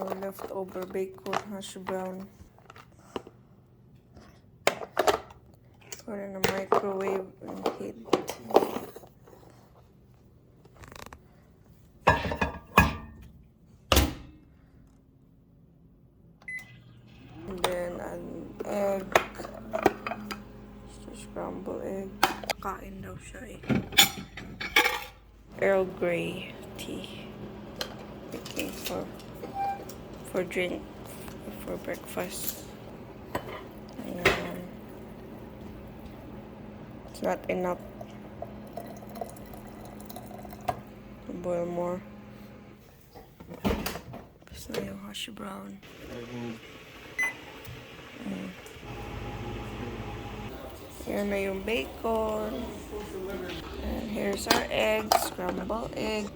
our leftover bacon hash brown. Put in the microwave and heat. And then an egg. Just scrambled egg. Kain daw siya eh. Earl Grey tea. Making for drink, for breakfast. Ayan. It's not enough to boil more. Tapos na yung hash brown. Here na yung bacon. And here's our egg, scrambled egg.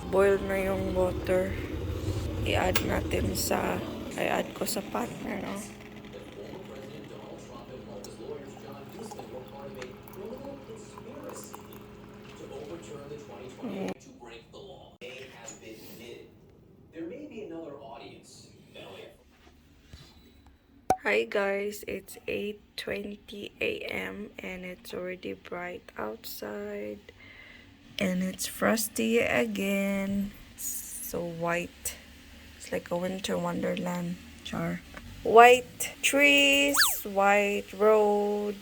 Boil na yung water. I-add natin I-add ko sa pot na, no? Hi guys, it's 8:20 a.m. and it's already bright outside. And it's frosty again. So white. It's like a winter wonderland. Char. White trees, white road.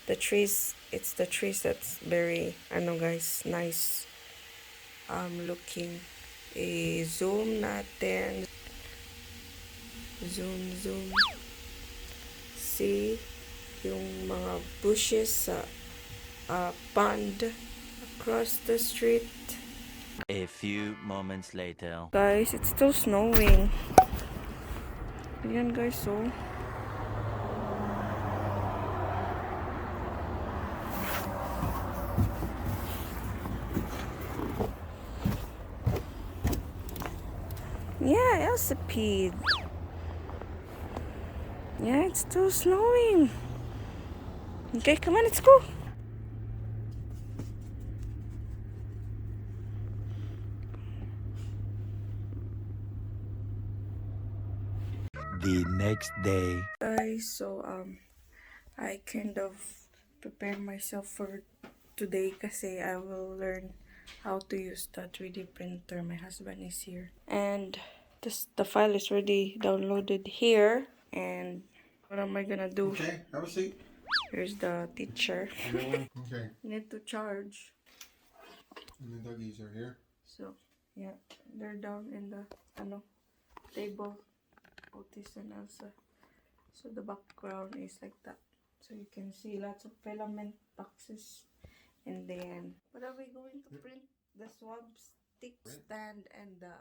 The trees, it's the trees that's very, I know guys, nice looking. Zoom natin. Zoom. See yung mga bushes sa pond across the street. A few moments later. Guys, it's still snowing. Ayan guys, so. Yeah, Elsipede. Yeah, it's still snowing. Okay, come on, let's go. The next day. Guys, so I kind of prepared myself for today kasi I will learn how to use the 3D printer. My husband is here. And the file is already downloaded here. And what am I gonna do? Okay, have a seat. Here's the teacher. Okay, Need to charge. and the doggies are here. So, yeah, they're down in the table. Otis and Elsa. So the background is like that. So you can see lots of filament boxes. And then, what are we going to print? The swab stick stand and the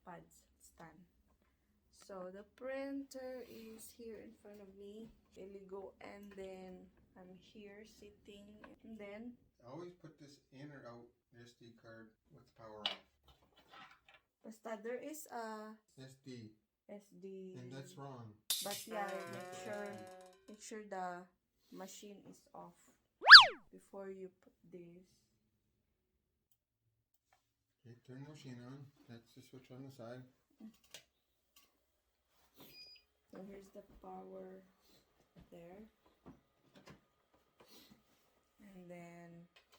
pads stand. So the printer is here in front of me. Iligo, and then I'm here sitting. And then Always put this in or out SD card with the power off. basta there is a SD. And that's wrong. But yeah, make sure the machine is off before you put this. Okay, turn the machine on. That's the switch on the side. So here's the power there. And then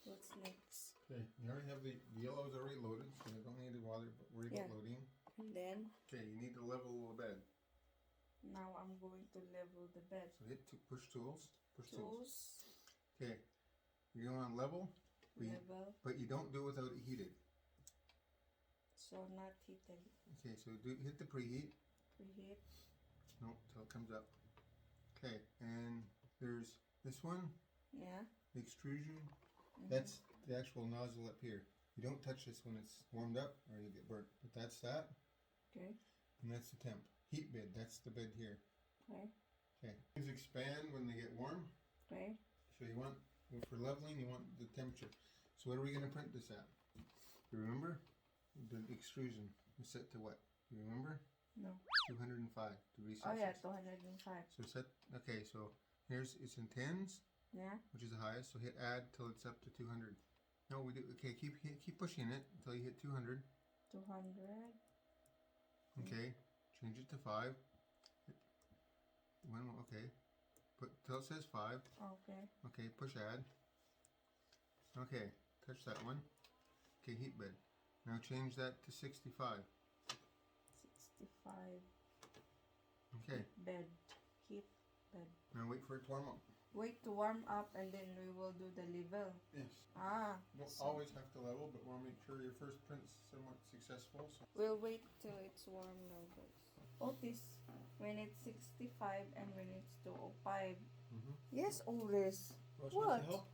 what's next? Okay, you already have the yellows already loaded, so you don't need to worry about loading. And then Okay, you need to level the bed. now I'm going to level the bed. So hit push tools. Push tools. Tools. Okay, you're going on level, but you don't do it without it heated. So not heated. Okay, so hit the preheat. Preheat. No, till it comes up. Okay, and there's this one, Yeah. the extrusion. That's the actual nozzle up here. You don't touch this when it's warmed up or you get burnt. But that's that. Okay. And that's the temp. Heat bed, that's the bed here. Okay. Okay. These expand when they get warm. Okay. So you want, for leveling, you want the temperature. So what are we going to print this at? You remember? The extrusion is set to what? You remember? No. 205 degrees Oh Celsius. yeah, 205. So set, okay, so Here's, it's in tens, Yeah. which is the highest. So hit add till it's up to 200. No, we do. Okay, keep pushing it until you hit 200. 200. Okay, change it to 5. Okay, put till it says 5. Okay. Okay, push add. Okay, touch that one. Okay, heat bed. Now change that to 65. 65. Okay, Bed. Keep bed. now wait for it to warm up. Wait to warm up and then we will do the level. Yes. Ah. Don't so always have to level, but we'll make sure your first print's somewhat successful. So. we'll wait till it's warm now, guys. Otis, when it's 65 and when it's 205. Mm-hmm. Yes, Oris. Ross What? wants to help?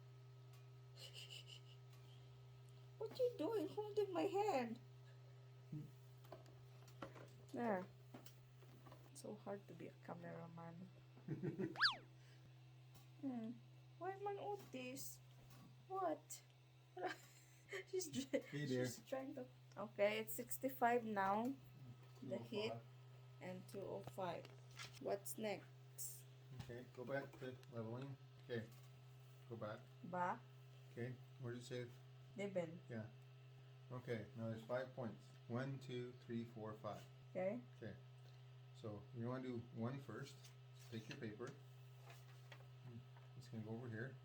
What you doing? Holding my hand. There. So hard to be a cameraman. Why man Otis? What? she's Hey there. she's trying to. Okay, it's 65 now. The heat and 205. What's next? Okay, go back to leveling. Okay, go back. Back. Okay, where did it say? Level. Yeah. Okay, now there's 5 points. 1, 2, 3, 4, 5. Okay. Okay, so you want to do 1 first. So take your paper. It's going to go over here.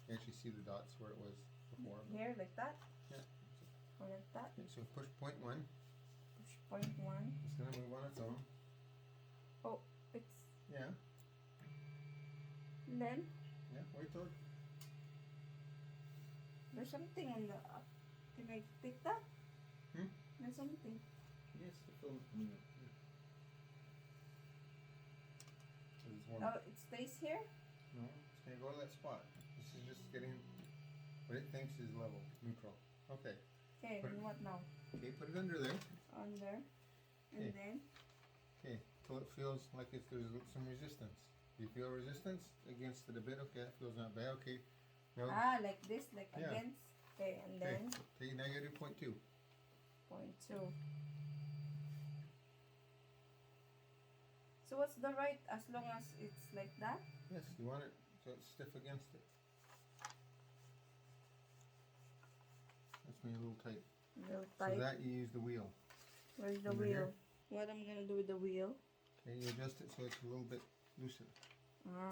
You actually see the dots where it was before. Here, like that? Yeah. Or like that? Okay, so push point 1. Push point 1. It's going to move on its own. Oh, it's. Yeah. And then Yeah, wait till. there's something on the up. Can I take that? There's something. Yes, the film coming up. So it's one. Oh, it stays here? No, it's going to go to that spot. This is just getting what it thinks is level, neutral. Okay. Okay, Put and it- what now? Okay, put it under there. Under. And Okay. then? Okay, till it feels like if there's some resistance. Do you feel resistance against it a bit? Okay, that feels not bad. Okay. Now, Ah, like this, like Yeah. against. Okay, and okay. then Okay, now you gotta do point 2. point 2. So what's the right as long as it's like that? Yes, you want it so it's stiff against it. That's made a little tight. Little So tight. that you use the wheel. Where's the over wheel? here. What I'm gonna do with the wheel? Okay, you adjust it so it's a little bit looser. Ah,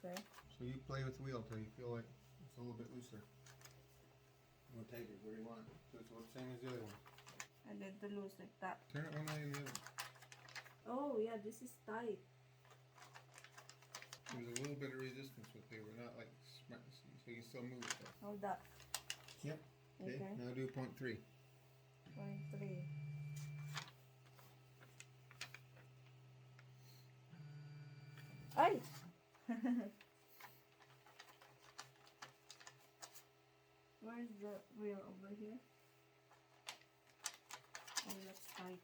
okay. So you play with the wheel till you feel like it's a little bit looser. More tighter, where you want it. So it's the same as the other one. And then to loose like that. Turn it one way and the other. Oh yeah, this is tight. There's a little bit of resistance with paper, not like smart, so you can still move it though. Hold that. Yep. Okay, Okay. now do point 3. Point 3. Ay! Where's the wheel over here? Oh, that's tight.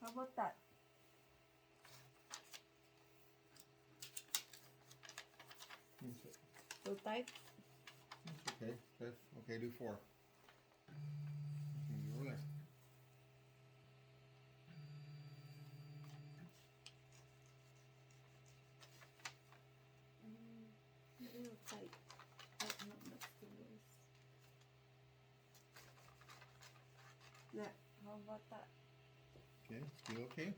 How about that? That's Too tight? okay. Okay, do 4. Over there. A little tight. Oh, no, that's too loose. Yeah, how about that? Okay, feel okay?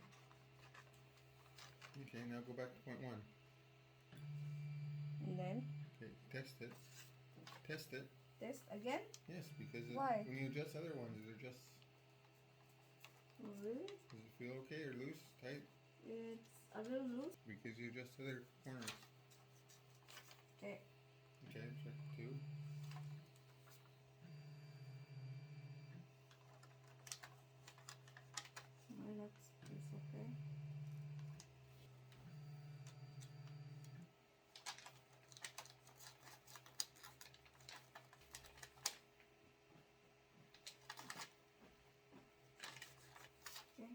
Okay, now go back to point 1. And then Okay, test it. Test it. test again? Yes, because Why? when you adjust other ones, they're just. Oh, really? Does it feel okay or loose, tight? It's a little loose. Because you adjust other corners. Okay. Okay, check 2. No, that's it's okay. Okay.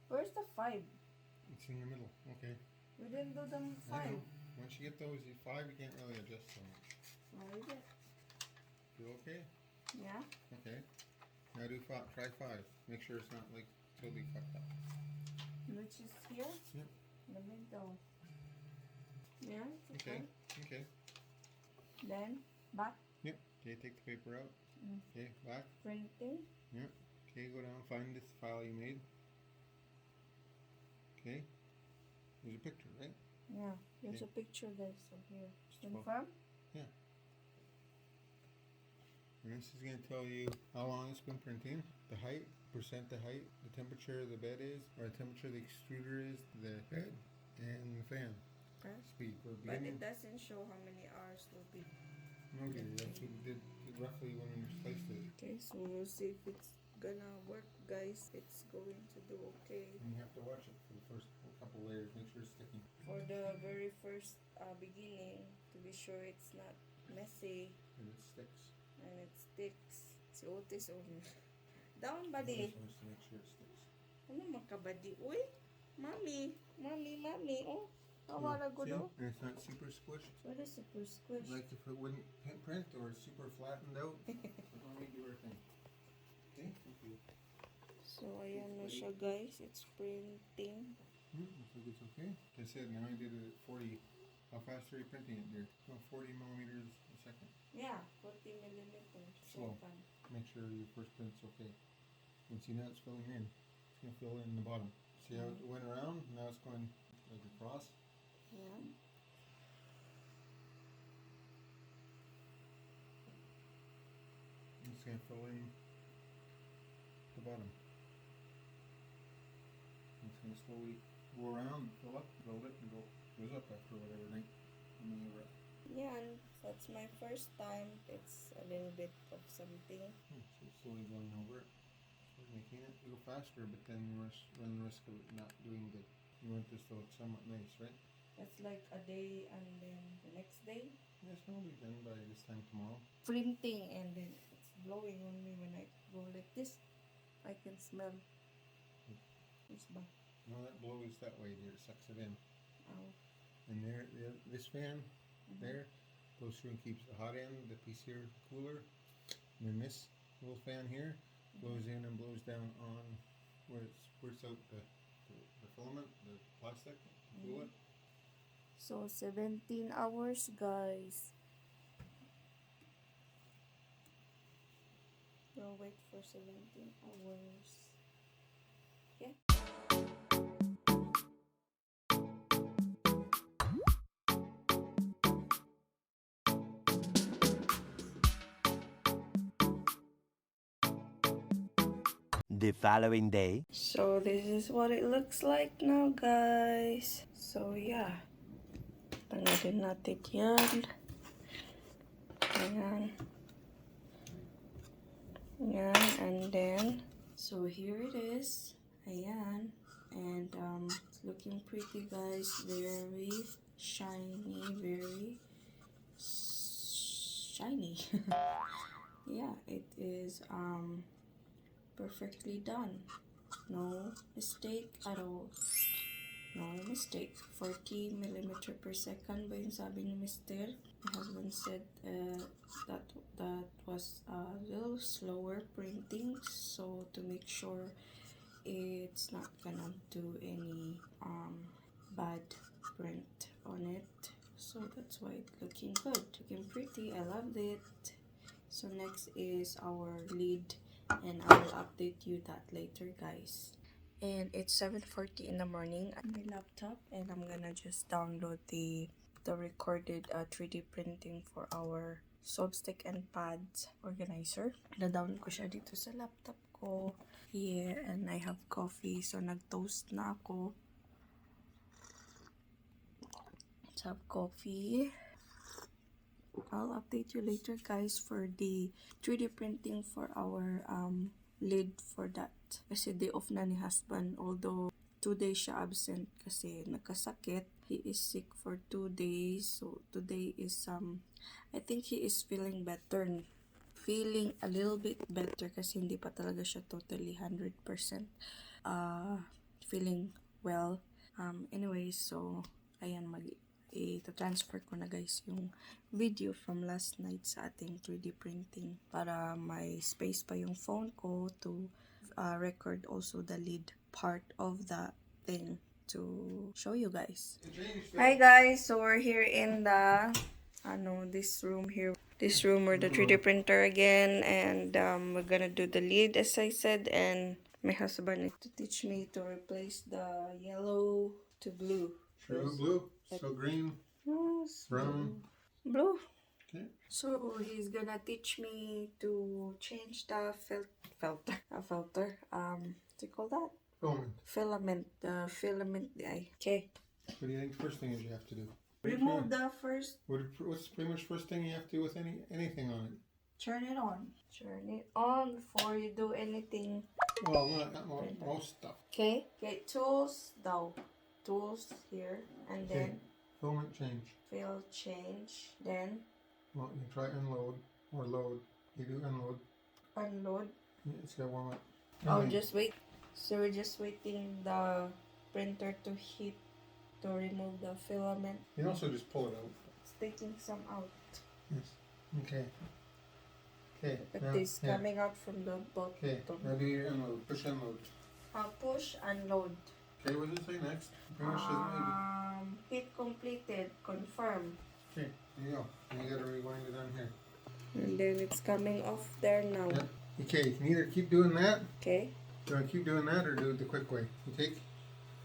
Where's the 5? It's in the middle. Okay. We didn't do them I 5. know. Once you get those 5, you can't really adjust so much. What is it? Feel okay? Yeah. Okay. Now do try 5. Make sure it's not like totally fucked up. Which is here? Yep. The middle. Yeah, it's Okay. okay. Okay. Then, back. Yep. Okay, take the paper out. Okay, back. Printing. Yep. Okay, go down, find this file you made. Okay. There's a picture, right? Yeah, there's Okay. a picture there, so here. Well, Confirm? yeah. And this is going to tell you how long it's been printing, the height, percent the height, the temperature the bed is, or the temperature the extruder is, the bed, and the fan. Press. Speed. For But beginning. it doesn't show how many hours will be. Okay, that's what we did roughly when we sliced it. Okay, so we'll see if it's gonna work, guys. It's going to do okay. And you have to watch it for the first couple layers, make sure it's sticking. For the very first beginning, to be sure it's not messy And it sticks. and it sticks. Si Otis, oh. Down, buddy. Just wants to make sure it sticks. Ano makabadi? Uy, mami, oh. Awala ko See? do. And it's not super squished. What is super squish? Like if it wouldn't print or it's super flattened out. I'll make you everything. Okay, thank you. So, ayan na siya, guys. It's printing. I think it's okay. Like I said, now I did it at 40. How fast are you printing it there? No, 40 millimeters a second. Yeah, 40 millimeters. Slow. Make sure your first print's okay. And see now it's filling in. It's going to fill in the bottom. See how it went around? Now it's going like across. Yeah. It's going to fill in the bottom. It's going to slowly go around, fill up, build it, and goes up after whatever night. Yeah, and that's my first time. It's a little bit of something. So it's slowly going over it. So making it go faster, but then you run the risk of it not doing good. You want this to look somewhat nice, right? That's like a day and then the next day. Yeah, it's probably done by this time tomorrow. Printing and then it's blowing on me when I go like this. I can smell. This ba? No, that blows that way there. It sucks it in. Ow. And there, this fan there goes through and keeps the hot end, the piece here, cooler. And then this little fan here blows in and blows down on where it squirts out the filament, the plastic, to cool it. So 17 hours, guys. We'll wait for 17 hours. Yeah. The following day. So this is what it looks like now, guys. So yeah. Tanggalin natin yan. Ayan. Ayan. And then, so here it is. Ayan. And it's looking pretty, guys. Very shiny. Very shiny. Yeah, it is perfectly done. No mistake at all. No mistake. 40 millimeter per second ba yung sabi ni Mr. My husband said that was a little slower printing, so to make sure it's not gonna do any bad print on it. So that's why it's looking good, looking pretty. I loved it. So next is our lid, and I will update you that later, guys. And it's 7:40 in the morning on my laptop, and I'm gonna just download the recorded 3D printing for our soap stick and pads organizer. Na-download ko siya dito sa laptop ko. Here, and I have coffee, so nag-toast na ako. Let's have coffee. I'll update you later, guys, for the 3D printing for our lid for that. Kasi day off na ni husband, although 2 days siya absent kasi nagkasakit. He is sick for 2 days, so today is I think he is feeling better. Feeling a little bit better kasi hindi pa talaga siya totally 100% feeling well. Anyway, so ayan, i-transfer ko na guys yung video from last night sa ating 3D printing para may space pa yung phone ko to record also the lead part of the thing to show you guys. Hi guys, so we're here in the this room here. This room where the 3D printer again, and we're gonna do the lead as I said, and my husband is to teach me to replace the yellow to blue. Sure, blue, so green, Yes, brown. blue. Okay. So he's gonna teach me to change the filter. What's it called that? Filament. Filament. The filament guy. Okay. What do you think the first thing is you have to do? Remove the first. What's pretty much first thing you have to do with anything on it? Turn it on. Turn it on before you do anything. Well, not most stuff. Okay. Okay. Tools though. Tools here, and then Filament change. fill change. Then Well, you try unload or load. You do unload. unload. Yeah, it's got to warm up. Oh, And then- just wait. So we're just waiting the printer to heat to remove the filament. You can also just pull it out. It's taking some out. Yes. Okay. Okay. But now- this yeah. coming out from the bottom. Okay. Now do your unload. Push unload. Push, unload. Okay. What does it say next? Pretty much doesn't Hit completed. Confirm. Okay. There you go. And you got to rewind it on here. And then it's coming off there now. Yeah. Okay. You can either keep doing that. Okay. You want to keep doing that or do it the quick way? You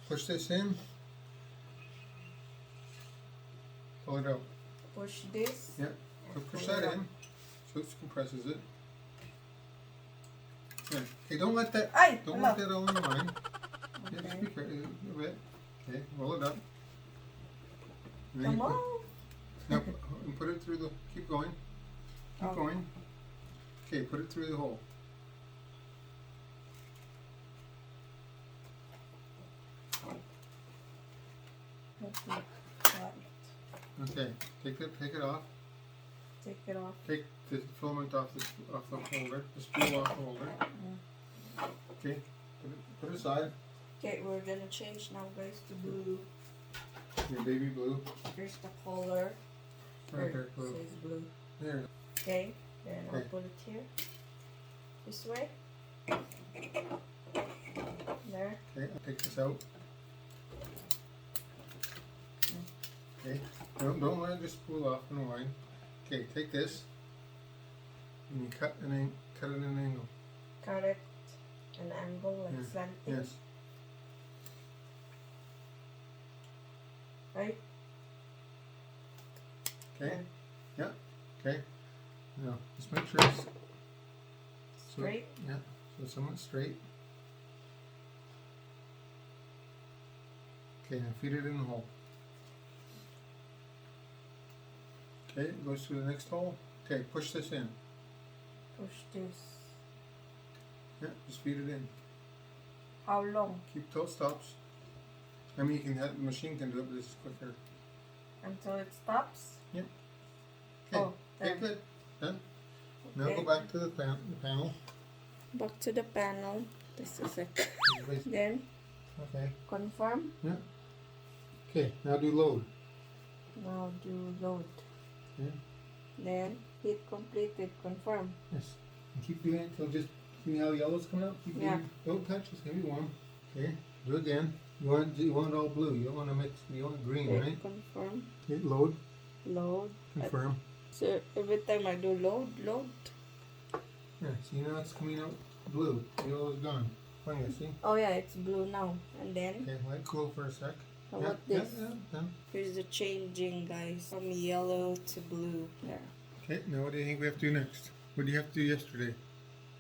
push this in. Pull it out. Push this. Yeah. So and push pull that it in. up. So it compresses it. Yeah. Okay, don't let that Ay, don't hello. let that all in the line. Yeah, just Okay. be careful a bit. Okay, roll it up. And then Come you put- on. Now and put it through the keep going. Keep Oh. going. Okay, put it through the hole. Okay. Got it. Okay, take it off. Take it off. Take the filament off the holder, the spool off the holder. Okay, put it aside. Okay, we're gonna change now, guys, to blue. Your baby blue. Here's the color. Right there, It blue. says blue. There. Okay, then I'll Okay. put it here. This way. There. Okay, I'll take this out. Okay, don't let it just spool off and wind. Okay, take this and you cut it at an angle. Cut it an angle like Yeah. slanting. Yes. Right? Okay. Yeah. Yeah. Okay. Now just make sure it's Straight. Yeah. So somewhat straight. Okay, now feed it in the hole. Okay, it goes through the next hole. Okay, push this in. Push this. Yeah, just feed it in. How long? Keep till it stops. I mean, you can have the machine can do it, but this is quicker. Until it stops? Okay. Oh, Okay, then. good. Done. Now Okay. go back to the panel. Back to the panel. This is it. Everybody's- Then Okay. confirm. Yeah. Okay. Now do load. Now do load. Yeah. Then hit completed. Confirm. Yes. And keep doing it until just see how the yellow's coming out. Keep Yeah. doing. Don't touch. It's gonna be warm. Okay. Do it again. You want it all blue. You don't want to mix. You want green, Okay, right? confirm. Okay. Load. Load. Confirm. So every time I do load. Yeah. See now it's coming out blue. The yellow's gone. Find it. See. Oh yeah, it's blue now. And then Okay. Let it cool for a sec. how Yeah. about Yeah. this? Yeah. Done. Here's the changing, guys, from yellow to blue. There. Okay. Now what do you think we have to do next? What do you have to do yesterday?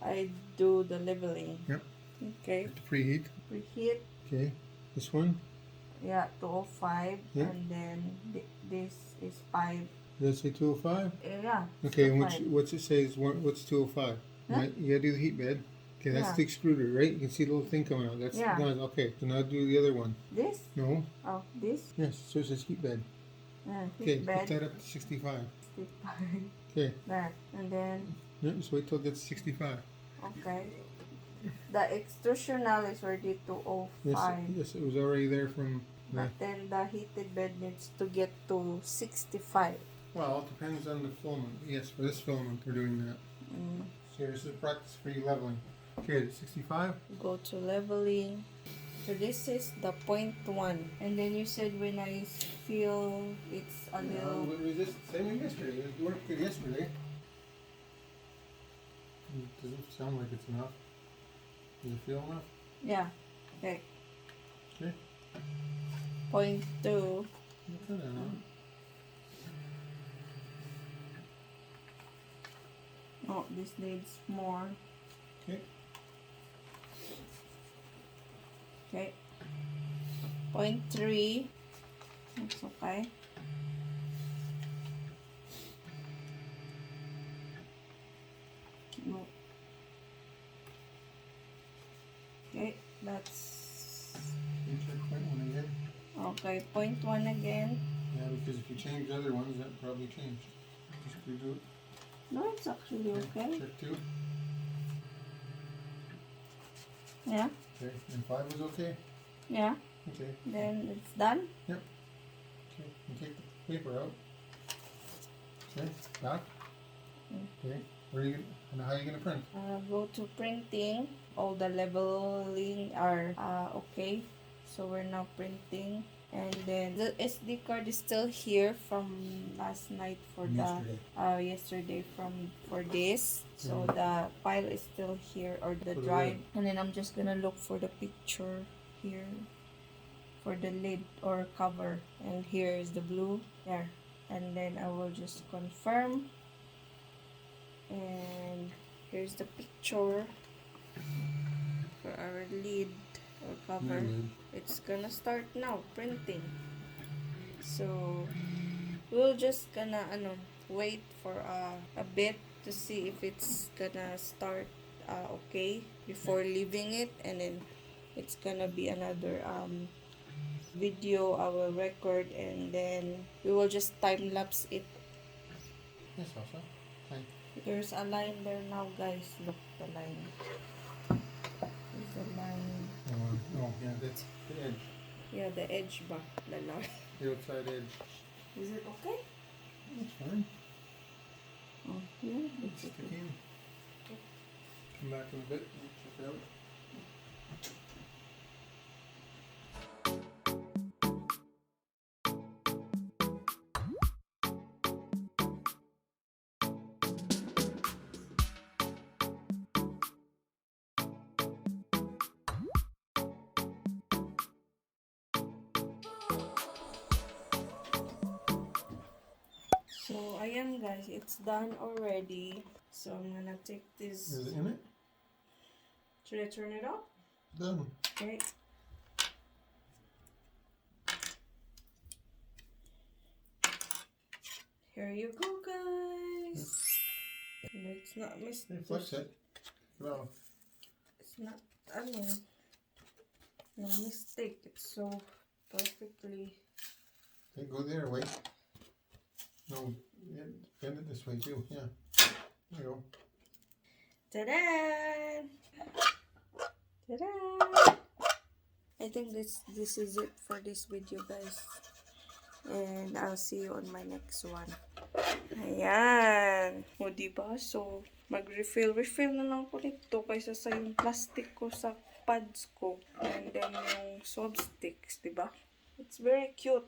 I do the leveling. Yep. Okay. To preheat. Preheat. Okay. This one. Yeah, 205. Yeah. And then this is 5. Does it say 205? Yeah. Okay, and 5. what's it say is what's 205? Huh? Right, you gotta do the heat bed. Okay, that's Yeah. the extruder, right? You can see the little thing coming out. That's Yeah. done. Okay, so now do the other one. This? No? Oh, this? Yes, so it says heat bed. Heat Okay, bed. put that up to 65. 65. Okay, There. And then, yeah, just wait till it gets 65. okay. The extrusion now is already 205. Yes, yes, it was already there from But then the heated bed needs to get to 65. Well, it depends on the filament. Yes, for this filament, they're doing that. So this is a practice for you leveling. Okay, 65. Go to leveling. So this is the 0.1. And then you said when I feel it's a little... But it was just same as yesterday. It worked good yesterday. It doesn't sound like it's enough. Does it feel enough? Yeah. Okay. Okay. 0.2. I don't know. Oh, this needs more. Okay. Okay. 0.3. That's okay. No. Okay, that's You check 0.1 again. okay. 0.1 again. Yeah, because if you change the other ones, that probably changed. Just redo it. No, it's actually okay. Check 2. Yeah. Okay. And 5 was okay? Yeah. Okay. Then it's done. Yep. Okay. And take the paper out. Okay. Back. Okay. Where are you gonna, and how are you gonna print? Go to printing. All the leveling are okay. So we're now printing. And then the SD card is still here from last night for yesterday for this. So the file is still here, or the drive. And then I'm just gonna look for the picture here for the lid or cover. And here is the blue there. And then I will just confirm. And here's the picture for our lid or cover. It's gonna start now printing, so we'll just gonna wait for a bit to see if it's gonna start okay before leaving it, and then it's gonna be another video I will record, and then we will just time lapse it. Yes, also. Fine. There's a line there now, guys. Look, the line. There's a line. Oh, yeah, that's the edge. Yeah, the edge bar. The line. The outside edge. Is it okay? That's fine. Oh, yeah. It's Stick okay. in. Come back in a bit and check it out. So, ayan guys, it's done already. So, I'm gonna take this. Is it in it? Should I turn it off? Done. Okay. Here you go, guys. No, it's not Hey, flex it. Well, It's not, no mistake. It's so perfectly. okay, go there, wait. No, yeah, bend it this way too, yeah. There you go. Ta-da! Ta-da! I think this is it for this video, guys. And I'll see you on my next one. Ayan. O, diba? So, mag-refill na lang ko nito kaysa sa yung plastic ko sa pads ko. And then yung swab sticks, diba? It's very cute.